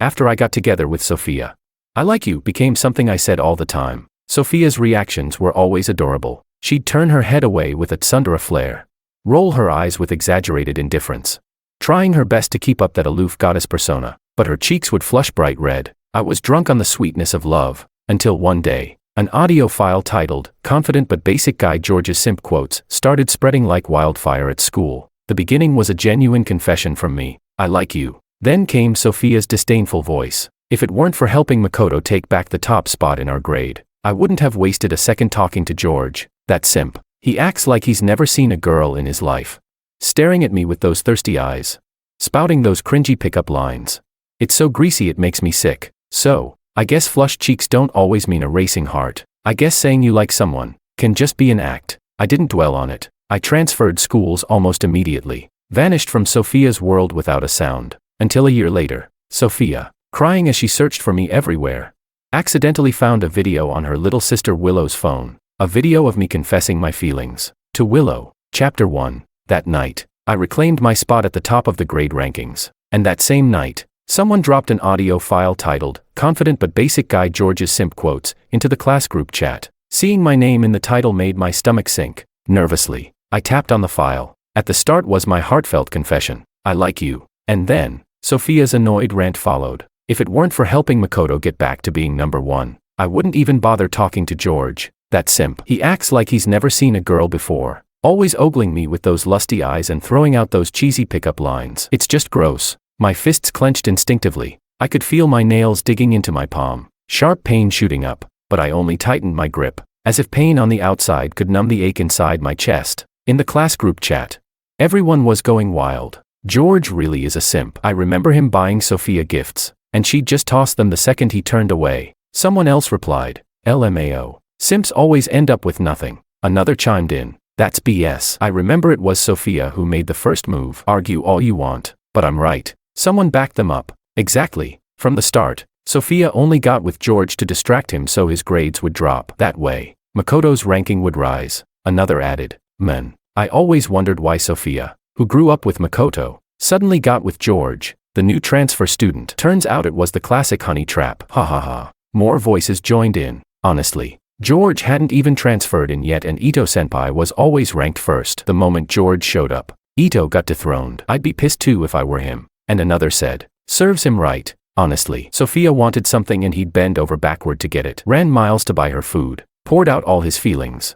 After I got together with Sophia. I like you became something I said all the time. Sophia's reactions were always adorable. She'd turn her head away with a tsundere flair. Roll her eyes with exaggerated indifference. Trying her best to keep up that aloof goddess persona, but her cheeks would flush bright red. I was drunk on the sweetness of love, until one day, an audio file titled, "Confident but Basic Guy George's Simp Quotes," started spreading like wildfire at school. The beginning was a genuine confession from me. I like you. Then came Sophia's disdainful voice. If it weren't for helping Makoto take back the top spot in our grade, I wouldn't have wasted a second talking to George, that simp. He acts like he's never seen a girl in his life. Staring at me with those thirsty eyes. Spouting those cringy pickup lines. It's so greasy it makes me sick. So, I guess flushed cheeks don't always mean a racing heart. I guess saying you like someone can just be an act. I didn't dwell on it. I transferred schools almost immediately. Vanished from Sophia's world without a sound. Until a year later, Sophia, crying as she searched for me everywhere, accidentally found a video on her little sister Willow's phone. A video of me confessing my feelings to Willow. Chapter 1. That night, I reclaimed my spot at the top of the grade rankings. And that same night, someone dropped an audio file titled, "Confident but Basic Guy George's Simp Quotes," into the class group chat. Seeing my name in the title made my stomach sink. Nervously, I tapped on the file. At the start was my heartfelt confession. I like you. And then, Sophia's annoyed rant followed. If it weren't for helping Makoto get back to being number one, I wouldn't even bother talking to George, that simp. He acts like he's never seen a girl before, always ogling me with those lusty eyes and throwing out those cheesy pickup lines. It's just gross. My fists clenched instinctively. I could feel my nails digging into my palm, sharp pain shooting up, but I only tightened my grip, as if pain on the outside could numb the ache inside my chest. In the class group chat, everyone was going wild. George really is a simp. I remember him buying Sophia gifts, and she'd just toss them the second he turned away. Someone else replied, "LMAO. Simps always end up with nothing." Another chimed in, "That's BS." I remember it was Sophia who made the first move. Argue all you want, but I'm right. Someone backed them up. Exactly. From the start, Sophia only got with George to distract him so his grades would drop. That way, Makoto's ranking would rise. Another added, "Man, I always wondered why Sophia, who grew up with Makoto, suddenly got with George, the new transfer student." Turns out it was the classic honey trap. Ha ha ha. More voices joined in. Honestly, George hadn't even transferred in yet and Ito-senpai was always ranked first. The moment George showed up, Ito got dethroned. I'd be pissed too if I were him. And another said, "Serves him right." Honestly, Sophia wanted something and he'd bend over backward to get it. Ran miles to buy her food. Poured out all his feelings.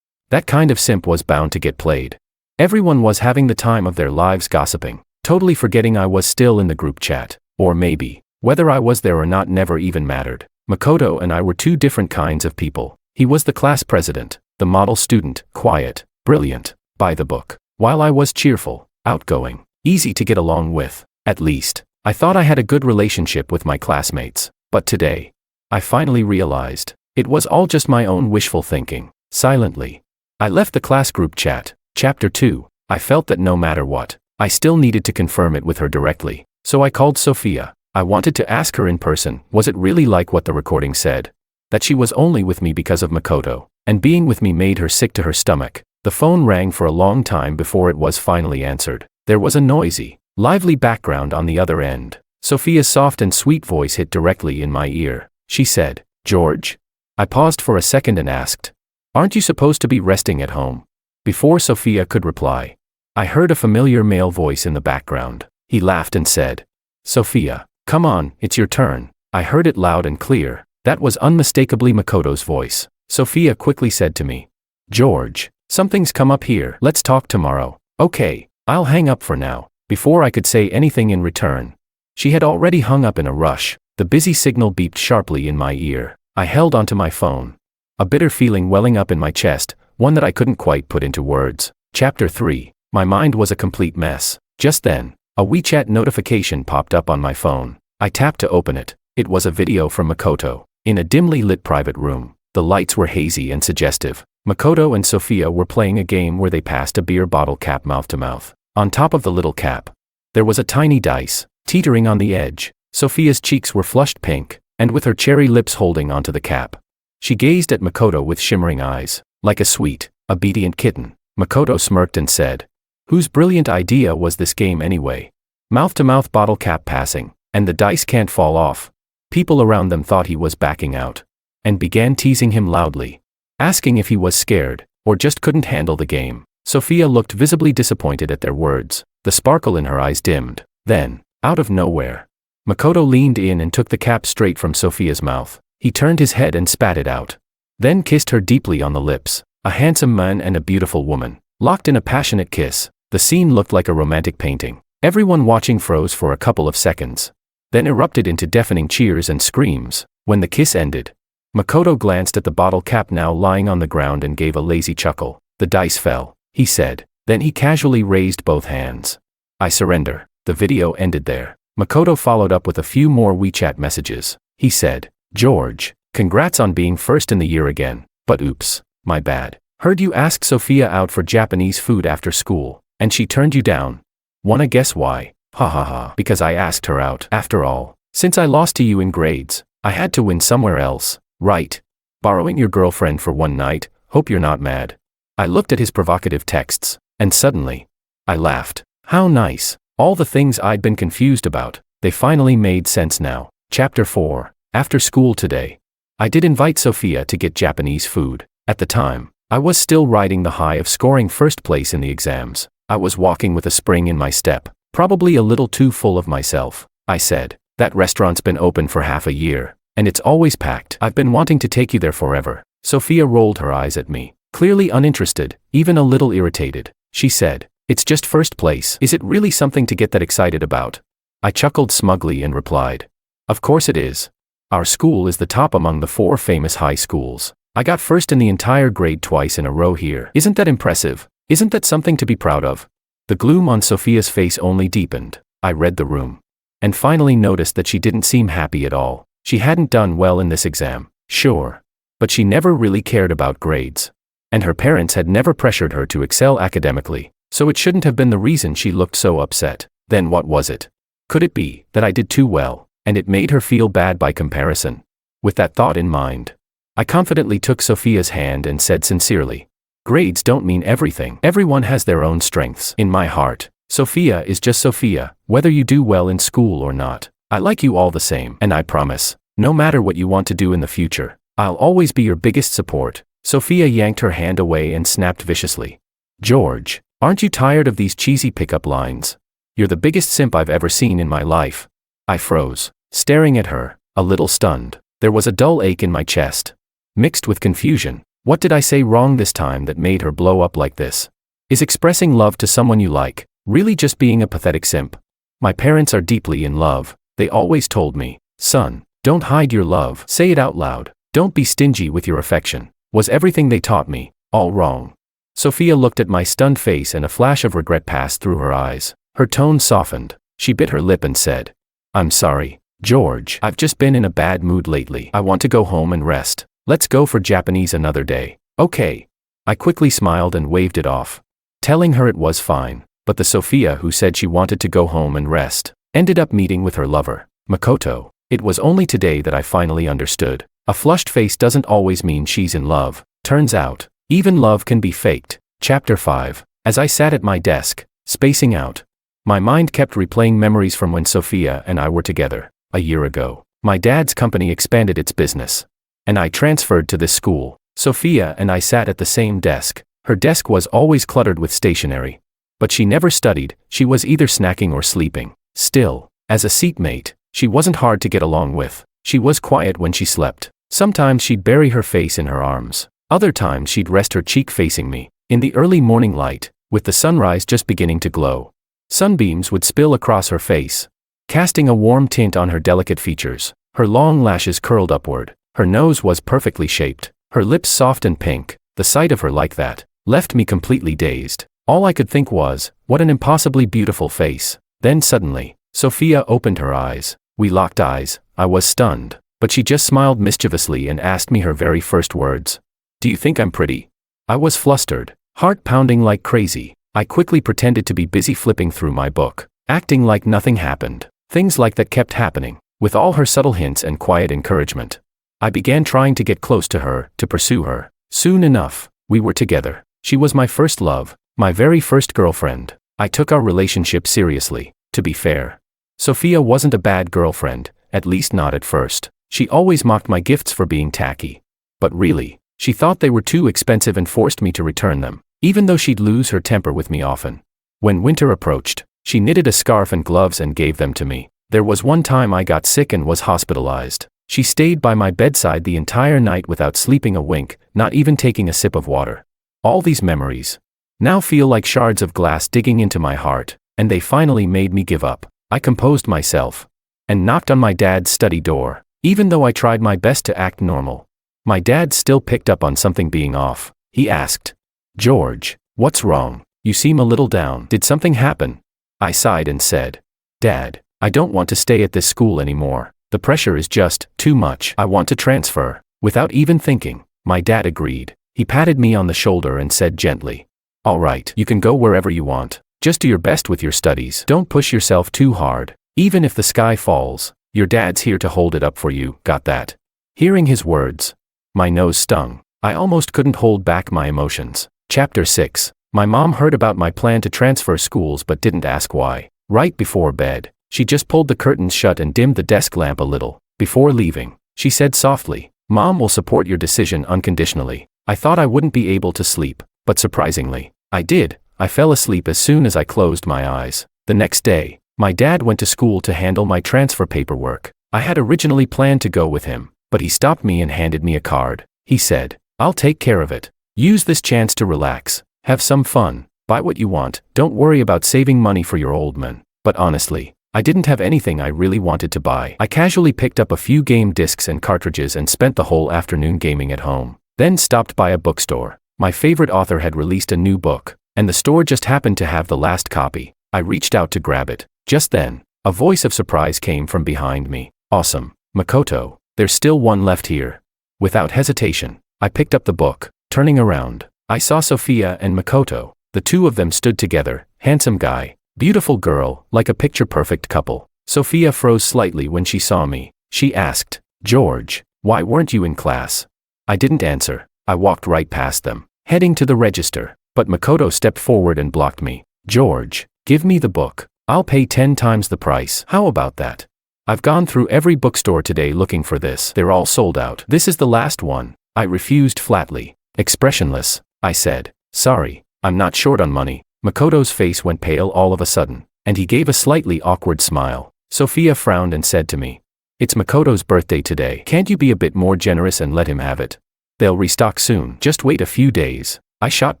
That kind of simp was bound to get played. Everyone was having the time of their lives gossiping, totally forgetting I was still in the group chat. Or maybe, whether I was there or not never even mattered. Makoto and I were two different kinds of people. He was the class president, the model student, quiet, brilliant, by the book, while I was cheerful, outgoing, easy to get along with. At least, I thought I had a good relationship with my classmates. But today, I finally realized, it was all just my own wishful thinking. Silently, I left the class group chat. Chapter 2. I felt that no matter what, I still needed to confirm it with her directly. So I called Sophia. I wanted to ask her in person, was it really like what the recording said? That she was only with me because of Makoto, and being with me made her sick to her stomach. The phone rang for a long time before it was finally answered. There was a noisy, lively background on the other end. Sophia's soft and sweet voice hit directly in my ear. She said, "George?" I paused for a second and asked, "Aren't you supposed to be resting at home?" Before Sophia could reply, I heard a familiar male voice in the background. He laughed and said, "Sophia, come on, it's your turn." I heard it loud and clear. That was unmistakably Makoto's voice. Sophia quickly said to me, "George, something's come up here. Let's talk tomorrow." "Okay, I'll hang up for now." Before I could say anything in return, she had already hung up in a rush. The busy signal beeped sharply in my ear. I held onto my phone. A bitter feeling welling up in my chest, one that I couldn't quite put into words. Chapter 3. My mind was a complete mess. Just then, a WeChat notification popped up on my phone. I tapped to open it. It was a video from Makoto. In a dimly lit private room, the lights were hazy and suggestive. Makoto and Sophia were playing a game where they passed a beer bottle cap mouth to mouth. On top of the little cap, there was a tiny dice, teetering on the edge. Sophia's cheeks were flushed pink, and with her cherry lips holding onto the cap, she gazed at Makoto with shimmering eyes, like a sweet, obedient kitten. Makoto smirked and said, "Whose brilliant idea was this game anyway?" Mouth-to-mouth bottle cap passing. And the dice can't fall off. People around them thought he was backing out. And began teasing him loudly. Asking if he was scared, or just couldn't handle the game. Sophia looked visibly disappointed at their words. The sparkle in her eyes dimmed. Then, out of nowhere, Makoto leaned in and took the cap straight from Sophia's mouth. He turned his head and spat it out. Then kissed her deeply on the lips. A handsome man and a beautiful woman, locked in a passionate kiss. The scene looked like a romantic painting. Everyone watching froze for a couple of seconds. Then erupted into deafening cheers and screams. When the kiss ended, Makoto glanced at the bottle cap now lying on the ground and gave a lazy chuckle. The dice fell, he said. Then he casually raised both hands. I surrender. The video ended there. Makoto followed up with a few more WeChat messages. He said, George, congrats on being first in the year again. But oops, my bad. Heard you ask Sophia out for Japanese food after school, and she turned you down. Wanna guess why? Ha ha ha. Because I asked her out. After all, since I lost to you in grades, I had to win somewhere else, right? Borrowing your girlfriend for one night, hope you're not mad. I looked at his provocative texts, and suddenly, I laughed. How nice. All the things I'd been confused about, they finally made sense now. Chapter 4. After school today. I did invite Sophia to get Japanese food. At the time, I was still riding the high of scoring first place in the exams. I was walking with a spring in my step, probably a little too full of myself. I said, that restaurant's been open for half a year, and it's always packed. I've been wanting to take you there forever. Sophia rolled her eyes at me, clearly uninterested, even a little irritated. She said, it's just first place. Is it really something to get that excited about? I chuckled smugly and replied, of course it is. Our school is the top among the 4 famous high schools. I got first in the entire grade twice in a row here. Isn't that impressive? Isn't that something to be proud of? The gloom on Sophia's face only deepened. I read the room. And finally noticed that she didn't seem happy at all. She hadn't done well in this exam, sure. But she never really cared about grades. And her parents had never pressured her to excel academically, so it shouldn't have been the reason she looked so upset. Then what was it? Could it be that I did too well, and it made her feel bad by comparison? With that thought in mind, I confidently took Sophia's hand and said sincerely, grades don't mean everything. Everyone has their own strengths. In my heart, Sophia is just Sophia, whether you do well in school or not. I like you all the same, and I promise, no matter what you want to do in the future, I'll always be your biggest support. Sophia yanked her hand away and snapped viciously. George, aren't you tired of these cheesy pickup lines? You're the biggest simp I've ever seen in my life. I froze, staring at her, a little stunned. There was a dull ache in my chest, mixed with confusion. What did I say wrong this time that made her blow up like this? Is expressing love to someone you like really just being a pathetic simp? My parents are deeply in love. They always told me, son, don't hide your love. Say it out loud. Don't be stingy with your affection. Was everything they taught me all wrong? Sophia looked at my stunned face and a flash of regret passed through her eyes. Her tone softened. She bit her lip and said, I'm sorry, George. I've just been in a bad mood lately. I want to go home and rest. Let's go for Japanese another day. Okay. I quickly smiled and waved it off, telling her it was fine. But the Sophia who said she wanted to go home and rest ended up meeting with her lover, Makoto. It was only today that I finally understood. A flushed face doesn't always mean she's in love. Turns out, even love can be faked. Chapter 5. As I sat at my desk, spacing out, my mind kept replaying memories from when Sophia and I were together. A year ago, my dad's company expanded its business, and I transferred to this school. Sophia and I sat at the same desk. Her desk was always cluttered with stationery, but she never studied. She was either snacking or sleeping. Still, as a seatmate, she wasn't hard to get along with. She was quiet when she slept. Sometimes she'd bury her face in her arms. Other times she'd rest her cheek facing me. In the early morning light, with the sunrise just beginning to glow, sunbeams would spill across her face, casting a warm tint on her delicate features. Her long lashes curled upward. Her nose was perfectly shaped. Her lips soft and pink. The sight of her like that left me completely dazed. All I could think was, what an impossibly beautiful face. Then suddenly, Sophia opened her eyes. We locked eyes. I was stunned, but she just smiled mischievously and asked me her very first words. Do you think I'm pretty? I was flustered, heart pounding like crazy. I quickly pretended to be busy flipping through my book, acting like nothing happened. Things like that kept happening, with all her subtle hints and quiet encouragement. I began trying to get close to her, to pursue her. Soon enough, we were together. She was my first love, my very first girlfriend. I took our relationship seriously. To be fair, Sophia wasn't a bad girlfriend, at least not at first. She always mocked my gifts for being tacky. But really, she thought they were too expensive and forced me to return them, even though she'd lose her temper with me often. When winter approached, she knitted a scarf and gloves and gave them to me. There was one time I got sick and was hospitalized. She stayed by my bedside the entire night without sleeping a wink, not even taking a sip of water. All these memories now feel like shards of glass digging into my heart, and they finally made me give up. I composed myself and knocked on my dad's study door. Even though I tried my best to act normal, my dad still picked up on something being off. He asked, "George, what's wrong? You seem a little down. Did something happen?" I sighed and said, "Dad, I don't want to stay at this school anymore. The pressure is just too much. I want to transfer." Without even thinking, my dad agreed. He patted me on the shoulder and said gently, "All right, you can go wherever you want. Just do your best with your studies. Don't push yourself too hard. Even if the sky falls, your dad's here to hold it up for you. Got that?" Hearing his words, my nose stung. I almost couldn't hold back my emotions. Chapter 6. My mom heard about my plan to transfer schools but didn't ask why. Right before bed, she just pulled the curtains shut and dimmed the desk lamp a little. Before leaving, she said softly, "Mom will support your decision unconditionally." I thought I wouldn't be able to sleep, but surprisingly, I did. I fell asleep as soon as I closed my eyes. The next day, my dad went to school to handle my transfer paperwork. I had originally planned to go with him, but he stopped me and handed me a card. He said, "I'll take care of it. Use this chance to relax. Have some fun. Buy what you want. Don't worry about saving money for your old man." But honestly, I didn't have anything I really wanted to buy. I casually picked up a few game discs and cartridges and spent the whole afternoon gaming at home. Then stopped by a bookstore. My favorite author had released a new book, and the store just happened to have the last copy. I reached out to grab it. Just then, a voice of surprise came from behind me. "Awesome, Makoto. There's still one left here." Without hesitation, I picked up the book. Turning around, I saw Sophia and Makoto. The two of them stood together, handsome guy, beautiful girl, like a picture-perfect couple. Sophia froze slightly when she saw me. She asked, "George, why weren't you in class?" I didn't answer. I walked right past them, heading to the register, but Makoto stepped forward and blocked me. "George, give me the book. I'll pay 10 times the price. How about that? I've gone through every bookstore today looking for this. They're all sold out. This is the last one." I refused flatly. Expressionless, I said, "Sorry, I'm not short on money." Makoto's face went pale all of a sudden, and he gave a slightly awkward smile. Sophia frowned and said to me, "It's Makoto's birthday today. Can't you be a bit more generous and let him have it? They'll restock soon. Just wait a few days." I shot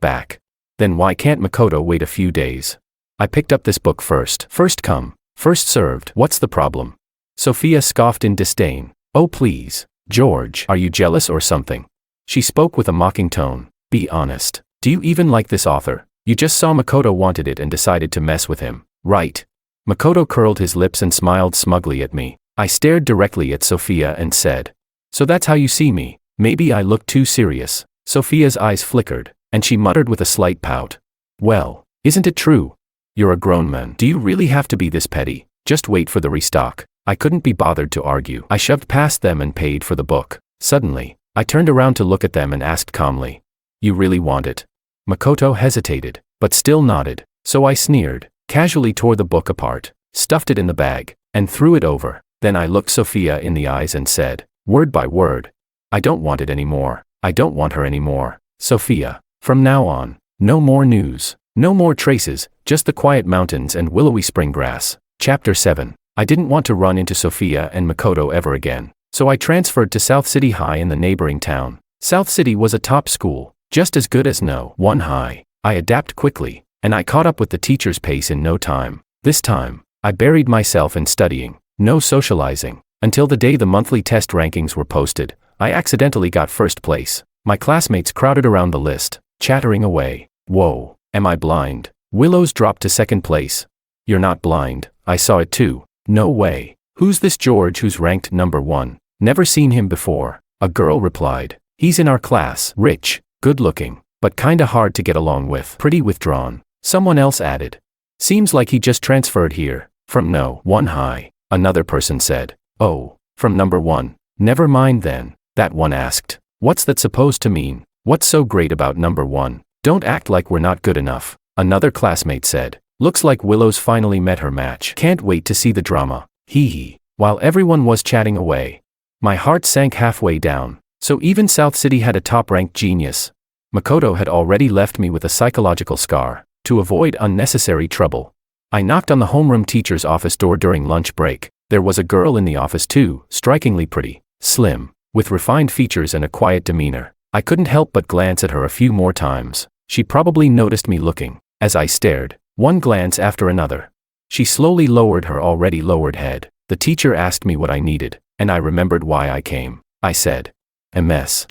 back. "Then why can't Makoto wait a few days? I picked up this book first. First come, first served. What's the problem?" Sophia scoffed in disdain. "Oh please, George, are you jealous or something?" She spoke with a mocking tone. "Be honest. Do you even like this author? You just saw Makoto wanted it and decided to mess with him, right?" Makoto curled his lips and smiled smugly at me. I stared directly at Sophia and said, "So that's how you see me? Maybe I look too serious." Sophia's eyes flickered, and she muttered with a slight pout, "Well, isn't it true? You're a grown man. Do you really have to be this petty? Just wait for the restock." I couldn't be bothered to argue. I shoved past them and paid for the book. Suddenly, I turned around to look at them and asked calmly, "You really want it?" Makoto hesitated, but still nodded. So I sneered, casually tore the book apart, stuffed it in the bag, and threw it over. Then I looked Sophia in the eyes and said, word by word, "I don't want it anymore. I don't want her anymore. Sophia, from now on, no more news, no more traces, just the quiet mountains and willowy spring grass." Chapter 7. I didn't want to run into Sophia and Makoto ever again, so I transferred to South City High in the neighboring town. South City was a top school, just as good as No. 1 High. I adapt quickly, and I caught up with the teacher's pace in no time. This time, I buried myself in studying, no socializing, until the day the monthly test rankings were posted. I accidentally got first place. My classmates crowded around the list, chattering away. "Whoa, am I blind?" Willows dropped to second place. "You're not blind, I saw it too." "No way. Who's this George who's ranked number 1? Never seen him before." A girl replied. "He's in our class. Rich, good looking, but kinda hard to get along with. Pretty withdrawn." Someone else added. "Seems like he just transferred here, from No. 1 High." Another person said. "Oh, from number 1. Never mind then." That one asked, "What's that supposed to mean? What's so great about number 1? Don't act like we're not good enough." Another classmate said, Looks like Willow's finally met her match. Can't wait to see the drama. Hee hee. While everyone was chatting away, my heart sank halfway down. So even South City had a top-ranked genius. Makoto had already left me with a psychological scar. To avoid unnecessary trouble, I knocked on the homeroom teacher's office door during lunch break. There was a girl in the office too, strikingly pretty, slim, with refined features and a quiet demeanor. I couldn't help but glance at her a few more times. She probably noticed me looking. As I stared, one glance after another, she slowly lowered her already lowered head. The teacher asked me what I needed, and I remembered why I came. I said, Ms.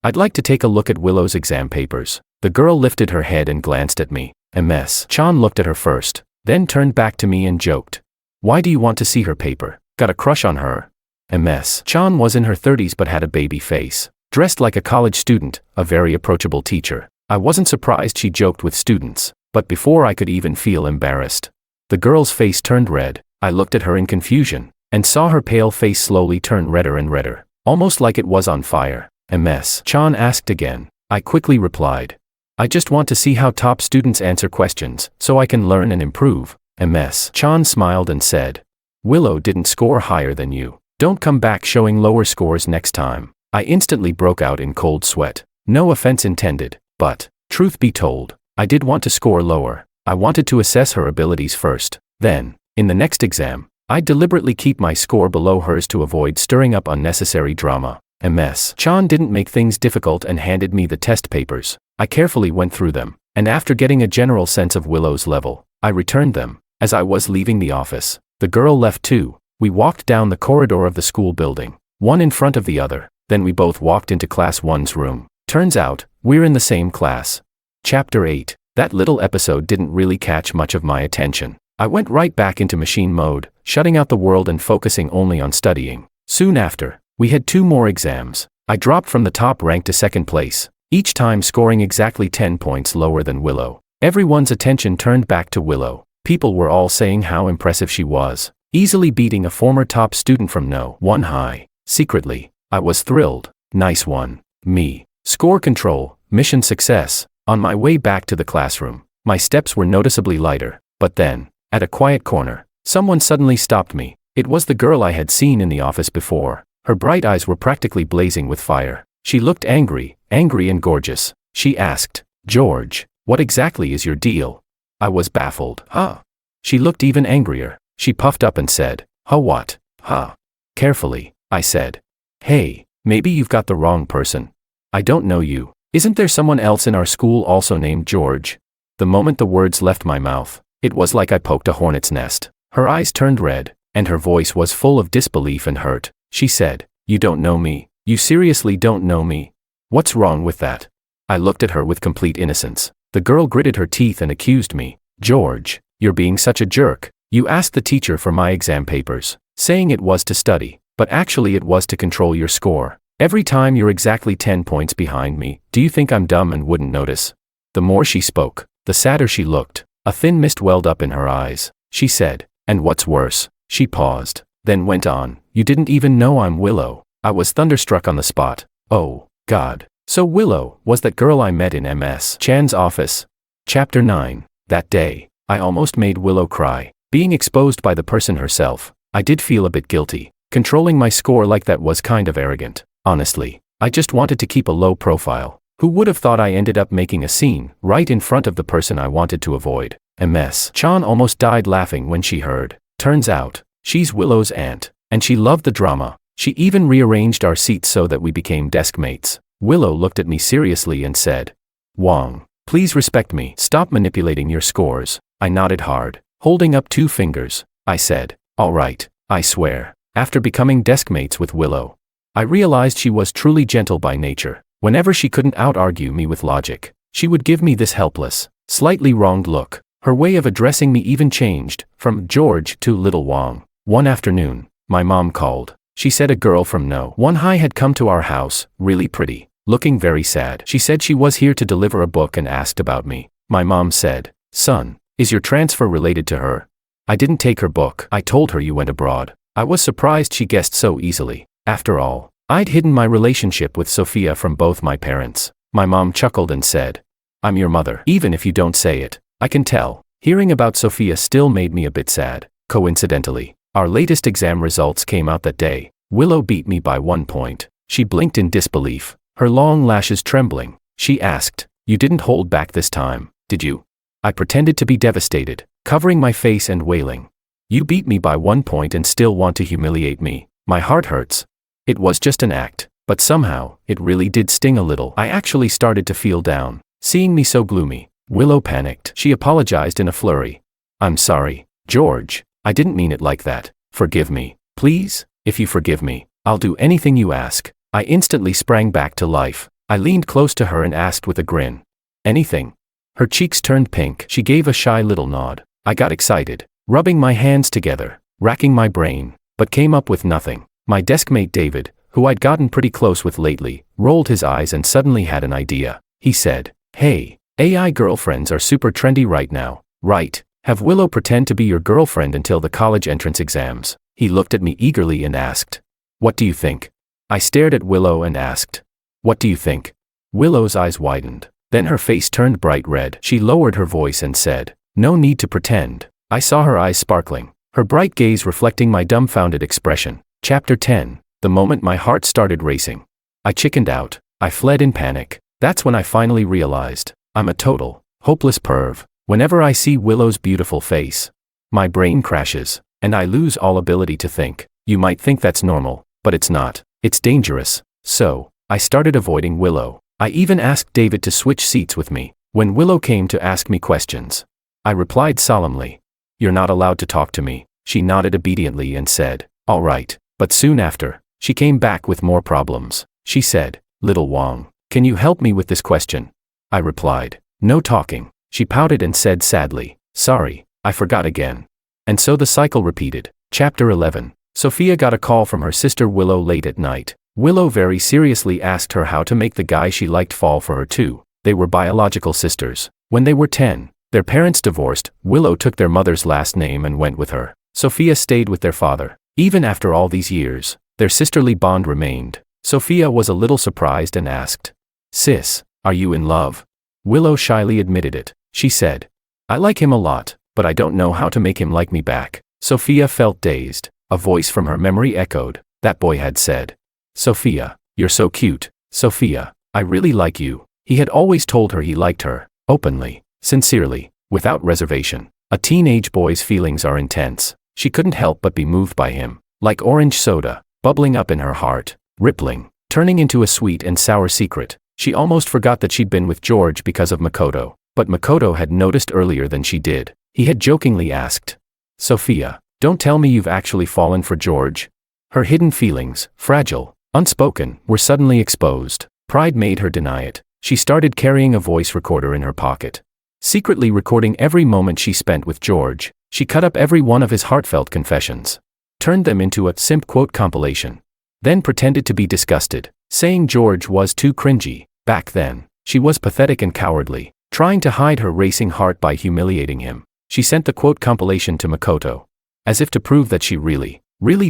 I'd like to take a look at Willow's exam papers. The girl lifted her head and glanced at me. Ms. looked at her first, then turned back to me and joked. Why do you want to see her paper? Got a crush on her? Ms. was in her 30s but had a baby face. Dressed like a college student, a very approachable teacher. I wasn't surprised she joked with students, but before I could even feel embarrassed, the girl's face turned red. I looked at her in confusion, and saw her pale face slowly turn redder and redder, almost like it was on fire. Ms. asked again. I quickly replied, I just want to see how top students answer questions, so I can learn and improve. Ms. smiled and said, Willow didn't score higher than you. Don't come back showing lower scores next time. I instantly broke out in cold sweat. No offense intended, but, truth be told, I did want to score lower. I wanted to assess her abilities first. Then, in the next exam, I'd deliberately keep my score below hers to avoid stirring up unnecessary drama. Ms. didn't make things difficult and handed me the test papers. I carefully went through them, and after getting a general sense of Willow's level, I returned them. As I was leaving the office, the girl left too. We walked down the corridor of the school building, one in front of the other. Then we both walked into Class 1's room. Turns out, we're in the same class. Chapter 8. That little episode didn't really catch much of my attention. I went right back into machine mode, shutting out the world and focusing only on studying. Soon after, we had 2 more exams. I dropped from the top rank to second place, each time scoring exactly 10 points lower than Willow. Everyone's attention turned back to Willow. People were all saying how impressive she was, easily beating a former top student from No. 1 high. Secretly, I was thrilled. Nice one, me. Score control, mission success. On my way back to the classroom, my steps were noticeably lighter, but then, at a quiet corner, someone suddenly stopped me. It was the girl I had seen in the office before. Her bright eyes were practically blazing with fire. She looked angry and gorgeous. She asked, George, what exactly is your deal? I was baffled. Huh? She looked even angrier. She puffed up and said, Huh what? Huh? Carefully, I said. Hey, maybe you've got the wrong person. I don't know you. Isn't there someone else in our school also named George? The moment the words left my mouth, it was like I poked a hornet's nest. Her eyes turned red, and her voice was full of disbelief and hurt. She said, You don't know me? You seriously don't know me? What's wrong with that? I looked at her with complete innocence. The girl gritted her teeth and accused me. George, you're being such a jerk. You asked the teacher for my exam papers, saying it was to study, but actually it was to control your score. Every time you're exactly 10 points behind me. Do you think I'm dumb and wouldn't notice? The more she spoke, the sadder she looked. A thin mist welled up in her eyes. She said, And what's worse? She paused, then went on, You didn't even know I'm Willow. I was thunderstruck on the spot. Oh, God. So Willow was that girl I met in Ms. Chan's office. Chapter 9. That day, I almost made Willow cry. Being exposed by the person herself, I did feel a bit guilty. Controlling my score like that was kind of arrogant. Honestly, I just wanted to keep a low profile. Who would have thought I ended up making a scene right in front of the person I wanted to avoid? Ms. Chan almost died laughing when she heard. Turns out, she's Willow's aunt, and she loved the drama. She even rearranged our seats so that we became desk mates. Willow looked at me seriously and said, Wong, please respect me. Stop manipulating your scores. I nodded hard, holding up 2 fingers. I said, All right, I swear. After becoming desk mates with Willow, I realized she was truly gentle by nature. Whenever she couldn't out-argue me with logic, she would give me this helpless, slightly wronged look. Her way of addressing me even changed, from George to Little Wong. One afternoon, my mom called. She said a girl from No. 1 high had come to our house, really pretty, looking very sad. She said she was here to deliver a book and asked about me. My mom said, Son, is your transfer related to her? I didn't take her book. I told her you went abroad. I was surprised she guessed so easily. After all, I'd hidden my relationship with Sophia from both my parents. My mom chuckled and said, I'm your mother. Even if you don't say it, I can tell. Hearing about Sophia still made me a bit sad. Coincidentally, our latest exam results came out that day. Willow beat me by 1 point. She blinked in disbelief, her long lashes trembling. She asked, "You didn't hold back this time, did you?" I pretended to be devastated, covering my face and wailing. "You beat me by 1 point and still want to humiliate me. My heart hurts." It was just an act, but somehow, it really did sting a little. I actually started to feel down. Seeing me so gloomy, Willow panicked. She apologized in a flurry. "I'm sorry, George. I didn't mean it like that. Forgive me, please. If you forgive me, I'll do anything you ask." I instantly sprang back to life. I leaned close to her and asked with a grin. "Anything?" Her cheeks turned pink. She gave a shy little nod. I got excited, rubbing my hands together, racking my brain, but came up with nothing. My deskmate David, who I'd gotten pretty close with lately, rolled his eyes and suddenly had an idea. He said, "Hey, AI girlfriends are super trendy right now, right? Have Willow pretend to be your girlfriend until the college entrance exams." He looked at me eagerly and asked, "What do you think?" I stared at Willow and asked, "What do you think?" Willow's eyes widened. Then her face turned bright red. She lowered her voice and said, "No need to pretend." I saw her eyes sparkling, her bright gaze reflecting my dumbfounded expression. Chapter 10. The moment my heart started racing, I chickened out. I fled in panic. That's when I finally realized, I'm a total, hopeless perv. Whenever I see Willow's beautiful face, my brain crashes, and I lose all ability to think. You might think that's normal, but it's not. It's dangerous. So, I started avoiding Willow. I even asked David to switch seats with me. When Willow came to ask me questions, I replied solemnly, "You're not allowed to talk to me." She nodded obediently and said, "All right." But soon after, she came back with more problems. She said, "Little Wong, can you help me with this question?" I replied, "No talking." She pouted and said sadly, "Sorry, I forgot again." And so the cycle repeated. Chapter 11. Sophia got a call from her sister Willow late at night. Willow very seriously asked her how to make the guy she liked fall for her too. They were biological sisters. When they were 10, their parents divorced. Willow took their mother's last name and went with her. Sophia stayed with their father. Even after all these years, their sisterly bond remained. Sophia was a little surprised and asked, "Sis, are you in love?" Willow shyly admitted it. She said, "I like him a lot, but I don't know how to make him like me back." Sophia felt dazed. A voice from her memory echoed. That boy had said, "Sophia, you're so cute. Sophia, I really like you." He had always told her he liked her, openly, sincerely, without reservation. A teenage boy's feelings are intense. She couldn't help but be moved by him, like orange soda, bubbling up in her heart, rippling, turning into a sweet and sour secret. She almost forgot that she'd been with George because of Makoto, but Makoto had noticed earlier than she did. He had jokingly asked, "Sophia, don't tell me you've actually fallen for George." Her hidden feelings, fragile, unspoken, were suddenly exposed. Pride made her deny it. She started carrying a voice recorder in her pocket, secretly recording every moment she spent with George. She cut up every one of his heartfelt confessions, turned them into a Simp quote compilation, then pretended to be disgusted, saying George was too cringey. Back then, she was pathetic and cowardly, trying to hide her racing heart by humiliating him. She sent the quote compilation to Makoto, as if to prove that she really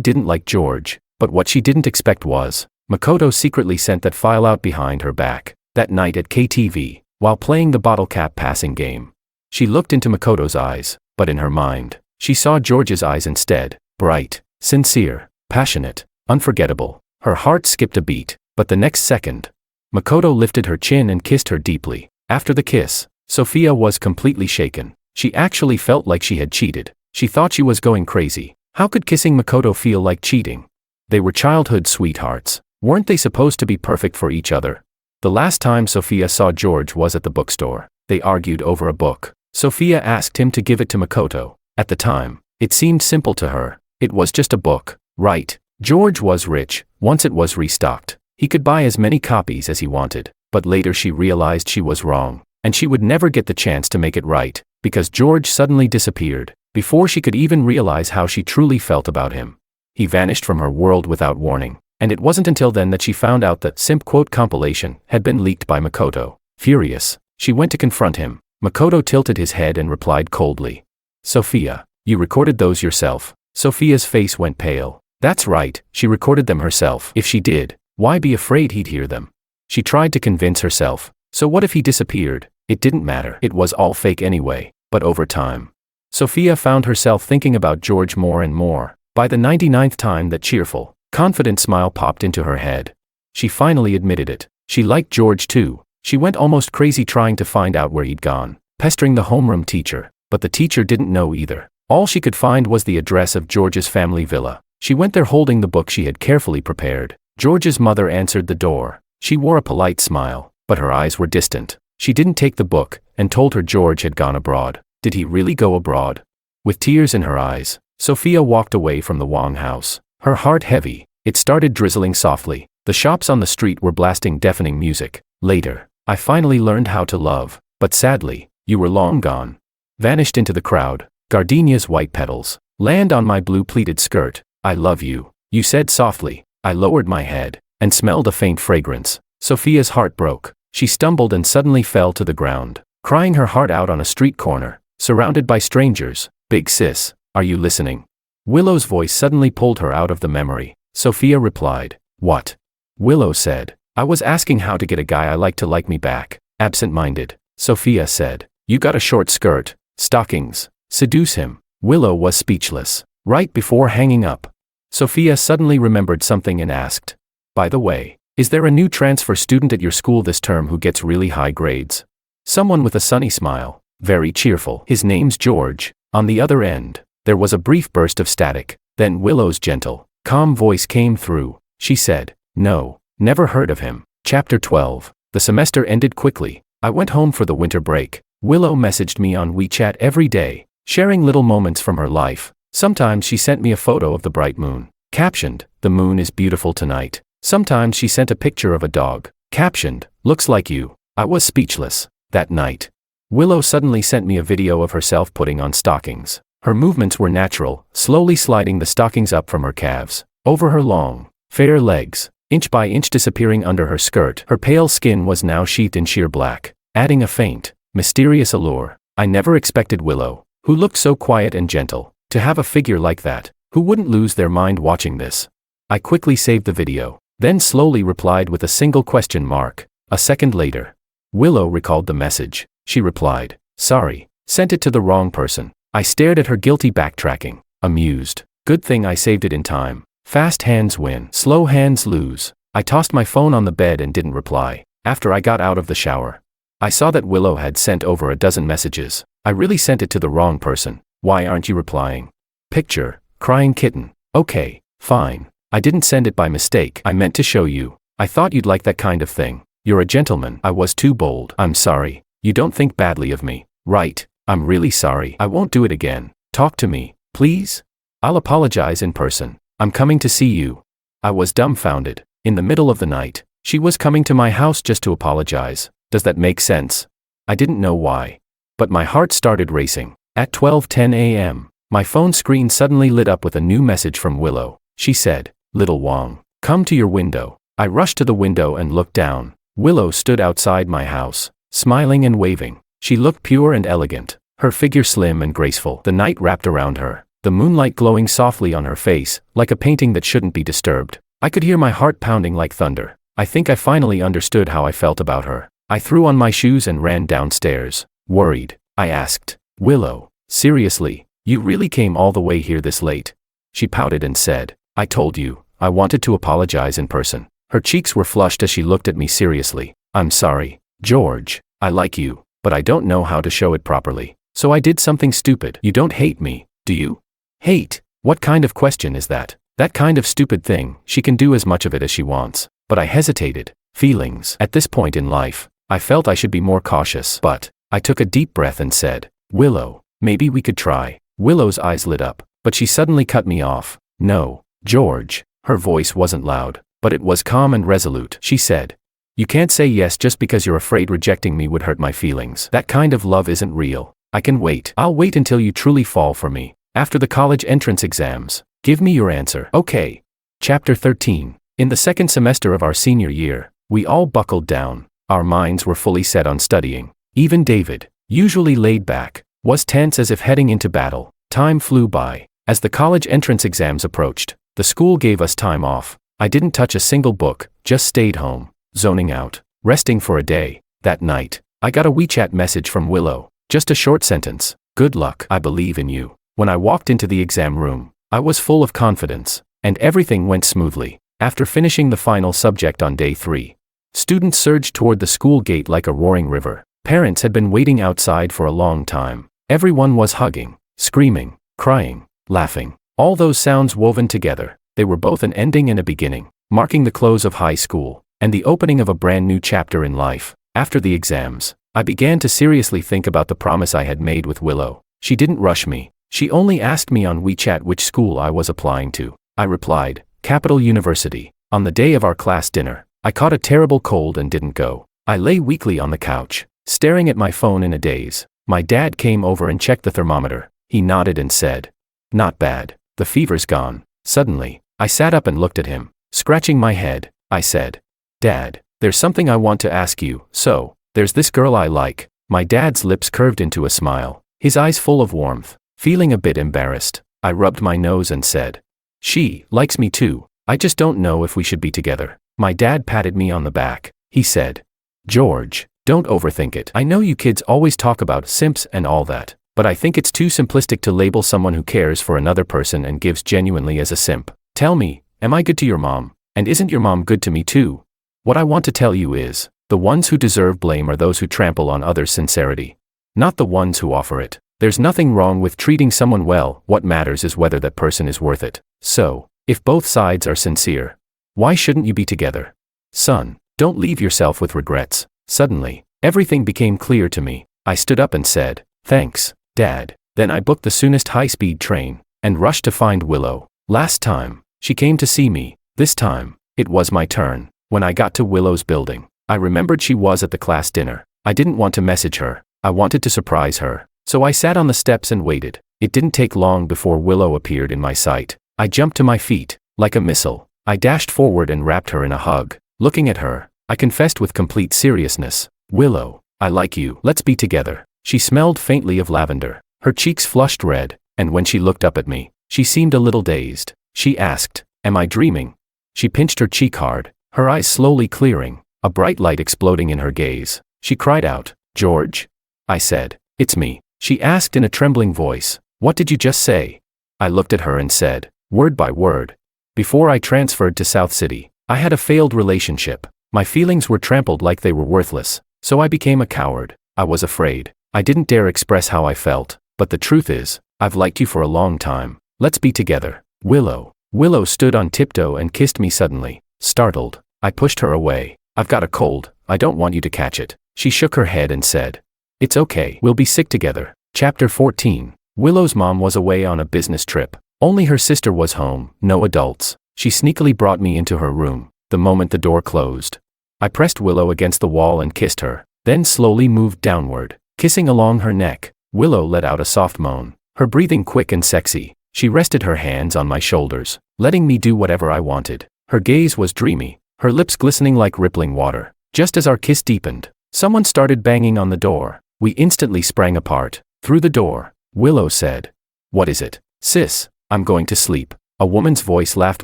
didn't like George. But what she didn't expect was, Makoto secretly sent that file out behind her back. That night at KTV, while playing the bottle cap passing game, she looked into Makoto's eyes, but in her mind, she saw George's eyes instead, bright, sincere, passionate, unforgettable. Her heart skipped a beat, but the next second, Makoto lifted her chin and kissed her deeply. After the kiss, Sophia was completely shaken. She actually felt like she had cheated. She thought she was going crazy. How could kissing Makoto feel like cheating? They were childhood sweethearts. Weren't they supposed to be perfect for each other? The last time Sophia saw George was at the bookstore. They argued over a book. Sophia asked him to give it to Makoto. At the time, it seemed simple to her. It was just a book, right? George was rich. Once it was restocked, he could buy as many copies as he wanted. But later she realized she was wrong, and she would never get the chance to make it right, because George suddenly disappeared, before she could even realize how she truly felt about him. He vanished from her world without warning, and it wasn't until then that she found out that Simp quote compilation had been leaked by Makoto. Furious, she went to confront him. Makoto tilted his head and replied coldly, "Sophia, you recorded those yourself?" Sophia's face went pale. That's right, she recorded them herself. If she did, why be afraid he'd hear them? She tried to convince herself, so what if he disappeared? It didn't matter. It was all fake anyway. but over time. Sophia found herself thinking about George more and more. By the 99th time that cheerful, confident smile popped into her head. She finally admitted it. She liked George too. She went almost crazy trying to find out where he'd gone, pestering the homeroom teacher, but the teacher didn't know either. All she could find was the address of George's family villa. She went there holding the book she had carefully prepared. George's mother answered the door. She wore a polite smile, but her eyes were distant. She didn't take the book, and told her George had gone abroad. Did he really go abroad? With tears in her eyes, Sophia walked away from the Wong house, her heart heavy. It started drizzling softly. The shops on the street were blasting deafening music. Later, I finally learned how to love, but sadly, you were long gone. Vanished into the crowd. Gardenia's white petals land on my blue pleated skirt. I love you, you said softly. I lowered my head and smelled a faint fragrance. Sophia's heart broke. She stumbled and suddenly fell to the ground, crying her heart out on a street corner, surrounded by strangers. Big sis, are you listening? Willow's voice suddenly pulled her out of the memory. Sophia replied, what? Willow said, I was asking how to get a guy I like to like me back. Absent-minded, Sophia said, you got a short skirt, stockings, seduce him. Willow was speechless. Right before hanging up, Sophia suddenly remembered something and asked, by the way, is there a new transfer student at your school this term who gets really high grades? Someone with a sunny smile, very cheerful. His name's George. On the other end, there was a brief burst of static. Then Willow's gentle, calm voice came through. She said, no, never heard of him. Chapter 12. The semester ended quickly. I went home for the winter break. Willow messaged me on WeChat every day, sharing little moments from her life. Sometimes she sent me a photo of the bright moon, captioned, the moon is beautiful tonight. Sometimes she sent a picture of a dog, captioned, looks like you. I was speechless. That night, Willow suddenly sent me a video of herself putting on stockings. Her movements were natural, slowly sliding the stockings up from her calves, over her long, fair legs, inch by inch disappearing under her skirt. Her pale skin was now sheathed in sheer black, adding a faint, mysterious allure. I never expected Willow, who looked so quiet and gentle, to have a figure like that. Who wouldn't lose their mind watching this? I quickly saved the video, then slowly replied with a single question mark. A second later, Willow recalled the message. She replied, sorry, sent it to the wrong person. I stared at her guilty backtracking, amused. Good thing I saved it in time. Fast hands win, slow hands lose. I tossed my phone on the bed and didn't reply. After I got out of the shower, I saw that Willow had sent over a dozen messages. I really sent it to the wrong person. Why aren't you replying? Picture, crying kitten. Okay, fine. I didn't send it by mistake. I meant to show you. I thought you'd like that kind of thing. You're a gentleman. I was too bold. I'm sorry. You don't think badly of me, right? I'm really sorry. I won't do it again. Talk to me, please. I'll apologize in person. I'm coming to see you. I was dumbfounded. In the middle of the night, she was coming to my house just to apologize. Does that make sense? I didn't know why, but my heart started racing. At 12:10 a.m., my phone screen suddenly lit up with a new message from Willow. She said, Little Wong, come to your window. I rushed to the window and looked down. Willow stood outside my house, smiling and waving. She looked pure and elegant, her figure slim and graceful. The night wrapped around her, the moonlight glowing softly on her face, like a painting that shouldn't be disturbed. I could hear my heart pounding like thunder. I think I finally understood how I felt about her. I threw on my shoes and ran downstairs. Worried, I asked, Willow, seriously, you really came all the way here this late? She pouted and said, I told you, I wanted to apologize in person. Her cheeks were flushed as she looked at me seriously. I'm sorry, George, I like you, but I don't know how to show it properly. So I did something stupid. You don't hate me, do you? Hate? What kind of question is that? That kind of stupid thing. She can do as much of it as she wants. But I hesitated. Feelings. At this point in life, I felt I should be more cautious. But I took a deep breath and said, Willow, maybe we could try. Willow's eyes lit up, but she suddenly cut me off. No, George. Her voice wasn't loud, but it was calm and resolute. She said, you can't say yes just because you're afraid rejecting me would hurt my feelings. That kind of love isn't real. I can wait. I'll wait until you truly fall for me. After the college entrance exams, give me your answer. Okay. Chapter 13. In the second semester of our senior year, we all buckled down. Our minds were fully set on studying. Even David, usually laid back, was tense as if heading into battle. Time flew by. As the college entrance exams approached, the school gave us time off. I didn't touch a single book, just stayed home, zoning out, resting for a day. That night, I got a WeChat message from Willow. Just a short sentence. Good luck. I believe in you. When I walked into the exam room, I was full of confidence, and everything went smoothly. After finishing the final subject on day 3, students surged toward the school gate like a roaring river. Parents had been waiting outside for a long time. Everyone was hugging, screaming, crying, laughing. All those sounds woven together, they were both an ending and a beginning, marking the close of high school, and the opening of a brand new chapter in life. After the exams, I began to seriously think about the promise I had made with Willow. She didn't rush me. She only asked me on WeChat which school I was applying to. I replied, Capital University. On the day of our class dinner, I caught a terrible cold and didn't go. I lay weakly on the couch, staring at my phone in a daze. My dad came over and checked the thermometer. He nodded and said, "Not bad. The fever's gone." Suddenly, I sat up and looked at him. Scratching my head, I said, "Dad, there's something I want to ask you. So, there's this girl I like." My dad's lips curved into a smile, his eyes full of warmth. Feeling a bit embarrassed, I rubbed my nose and said, "She likes me too. I just don't know if we should be together." My dad patted me on the back. He said, "George, don't overthink it. I know you kids always talk about simps and all that, but I think it's too simplistic to label someone who cares for another person and gives genuinely as a simp. Tell me, am I good to your mom? And isn't your mom good to me too? What I want to tell you is, the ones who deserve blame are those who trample on others' sincerity, not the ones who offer it. There's nothing wrong with treating someone well. What matters is whether that person is worth it. So, if both sides are sincere, why shouldn't you be together? Son, don't leave yourself with regrets." Suddenly, everything became clear to me. I stood up and said, "Thanks, Dad." Then I booked the soonest high-speed train and rushed to find Willow. Last time, she came to see me. This time, it was my turn. When I got to Willow's building, I remembered she was at the class dinner. I didn't want to message her. I wanted to surprise her. So I sat on the steps and waited. It didn't take long before Willow appeared in my sight. I jumped to my feet, like a missile. I dashed forward and wrapped her in a hug. Looking at her, I confessed with complete seriousness, "Willow, I like you. Let's be together." She smelled faintly of lavender. Her cheeks flushed red, and when she looked up at me, she seemed a little dazed. She asked, "Am I dreaming?" She pinched her cheek hard, her eyes slowly clearing, a bright light exploding in her gaze. She cried out, "George?" I said, "It's me." She asked in a trembling voice, "What did you just say?" I looked at her and said, word by word, "Before I transferred to South City, I had a failed relationship. My feelings were trampled like they were worthless, so I became a coward. I was afraid. I didn't dare express how I felt, but the truth is, I've liked you for a long time. Let's be together. Willow." Willow stood on tiptoe and kissed me suddenly. Startled, I pushed her away. "I've got a cold. I don't want you to catch it." She shook her head and said, "It's okay. We'll be sick together." Chapter 14. Willow's mom was away on a business trip. Only her sister was home, no adults. She sneakily brought me into her room, the moment the door closed. I pressed Willow against the wall and kissed her, then slowly moved downward, kissing along her neck. Willow let out a soft moan, her breathing quick and sexy. She rested her hands on my shoulders, letting me do whatever I wanted. Her gaze was dreamy, her lips glistening like rippling water. Just as our kiss deepened, someone started banging on the door. We instantly sprang apart. Through the door, Willow said, "What is it?" "Sis, I'm going to sleep." A woman's voice laughed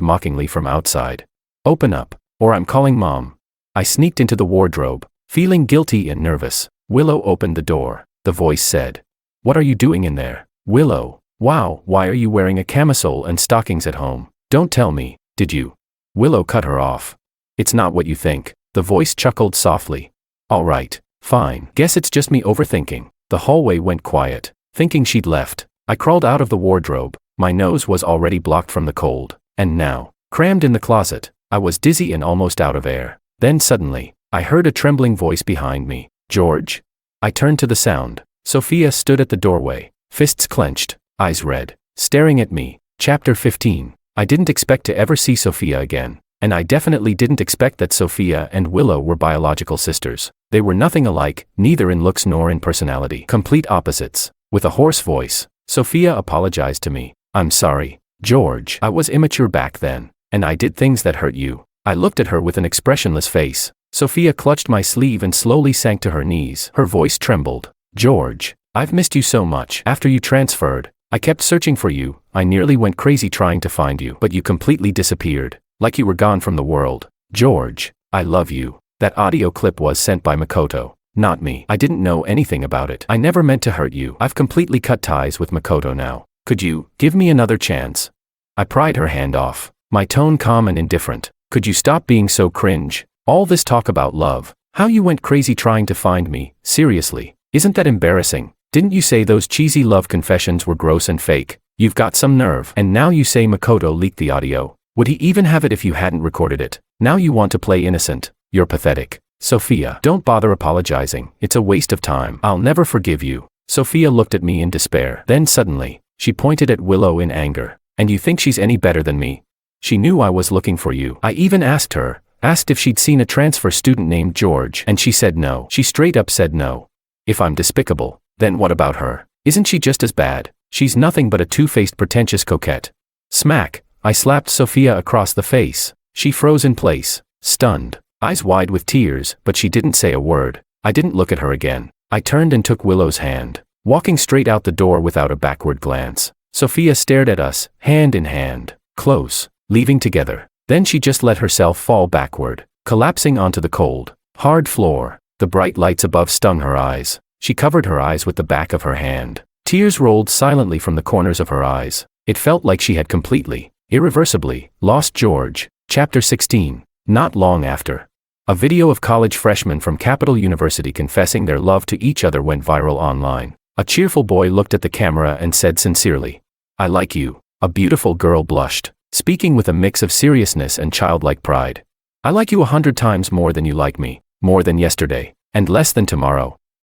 mockingly from outside. "Open up, or I'm calling Mom." I sneaked into the wardrobe, feeling guilty and nervous. Willow opened the door. The voice said, "What are you doing in there?" "Willow, wow, why are you wearing a camisole and stockings at home? Don't tell me, did you?" Willow cut her off. "It's not what you think." The voice chuckled softly. "All right, fine. Guess it's just me overthinking." The hallway went quiet. Thinking she'd left, I crawled out of the wardrobe. My nose was already blocked from the cold, and now, crammed in the closet, I was dizzy and almost out of air. Then suddenly, I heard a trembling voice behind me. "George?" I turned to the sound. Sophia stood at the doorway, fists clenched, eyes red, staring at me. Chapter 15. I didn't expect to ever see Sophia again, and I definitely didn't expect that Sophia and Willow were biological sisters. They were nothing alike, neither in looks nor in personality. Complete opposites. With a hoarse voice, Sophia apologized to me. "I'm sorry, George. I was immature back then, and I did things that hurt you." I looked at her with an expressionless face. Sophia clutched my sleeve and slowly sank to her knees. Her voice trembled. "George, I've missed you so much. After you transferred, I kept searching for you. I nearly went crazy trying to find you, but you completely disappeared, like you were gone from the world. George, I love you." That audio clip was sent by Makoto. Not me. I didn't know anything about it. I never meant to hurt you. I've completely cut ties with Makoto now. Could you give me another chance? I pried her hand off, my tone calm and indifferent. Could you stop being so cringe? All this talk about love. How you went crazy trying to find me. Seriously. Isn't that embarrassing? Didn't you say those cheesy love confessions were gross and fake? You've got some nerve. And now you say Makoto leaked the audio. Would he even have it if you hadn't recorded it? Now you want to play innocent. You're pathetic. Sophia, don't bother apologizing. It's a waste of time. I'll never forgive you. Sophia looked at me in despair. Then suddenly, she pointed at Willow in anger. And you think she's any better than me? She knew I was looking for you. I even asked if she'd seen a transfer student named George, and she said no. She straight up said no. If I'm despicable, then what about her? Isn't she just as bad? She's nothing but a two-faced pretentious coquette. Smack! I slapped Sophia across the face. She froze in place, stunned, eyes wide with tears, but she didn't say a word. I didn't look at her again. I turned and took Willow's hand, walking straight out the door without a backward glance. Sophia stared at us, hand in hand, close, leaving together. Then she just let herself fall backward, collapsing onto the cold, hard floor. The bright lights above stung her eyes. She covered her eyes with the back of her hand. Tears rolled silently from the corners of her eyes. It felt like she had completely, irreversibly, lost George. Chapter 16. Not long after. A video of college freshmen from Capital University confessing their love to each other went viral online. A cheerful boy looked at the camera and said sincerely, "I like you." A beautiful girl blushed, speaking with a mix of seriousness and childlike pride. "I like you 100 times more than you like me, more than yesterday, and less than tomorrow."